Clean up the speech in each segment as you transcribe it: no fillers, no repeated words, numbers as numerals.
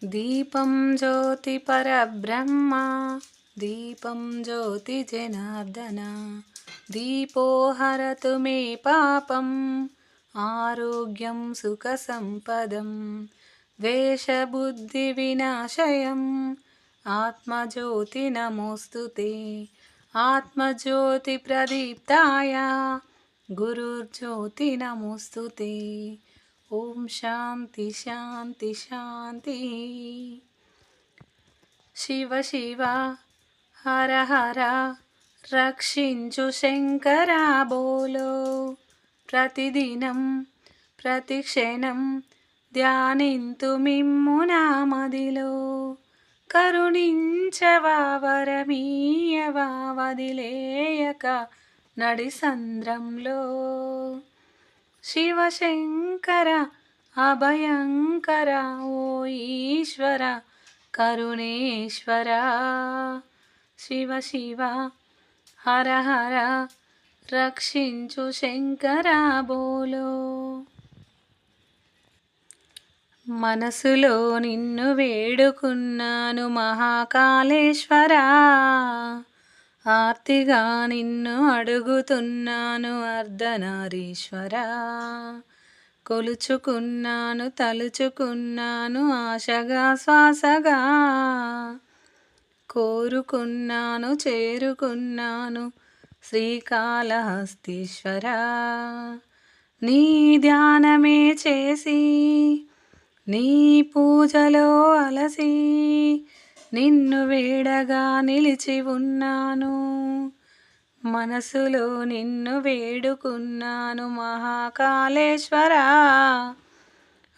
దీపం జ్యోతి పరబ్రహ్మ, దీపం జ్యోతి జనార్దన, దీపో హరతు మే పాపం, ఆరోగ్యం సుఖ సంపదం, ద్వేషబుద్ధి వినాశయం, ఆత్మజ్యోతి నమోస్తుతే, ఆత్మజ్యోతి ప్రదీప్తాయ, గురుర్జ్యోతి నమోస్తుతే. ఓం శాంతి శాంతి శాంతి. శివ శివ హర హర రక్షించు శంకర బోలో, ప్రతిదినం ప్రతిక్షణం ధ్యానింతు మిమ్ము నా మదిలో, కరుణించవా వరమీయవా వదిలేయక నడి సంద్రంలో. శివశంకర అభయంకర ఓ ఈశ్వర కరుణేశ్వర, శివ శివ హర హర రక్షించు శంకర బోలో. మనసులో నిన్ను వేడుకున్నాను మహాకాళేశ్వరా, ఆర్తిగా నిన్ను అడుగుతున్నాను అర్ధనారీశ్వరా, కొలుచుకున్నాను తలుచుకున్నాను ఆశగా శ్వాసగా, కోరుకున్నాను చేరుకున్నాను శ్రీకాళహస్తీశ్వరా. నీ ధ్యానమే చేసి నీ పూజలో అలసి నిన్ను వేడగా నిలిచి ఉన్నాను, మనసులో నిన్ను వేడుకున్నాను మహాకాళేశ్వరా,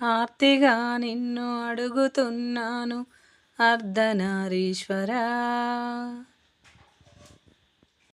ఆర్తిగా నిన్ను అడుగుతున్నాను అర్ధనారీశ్వరా.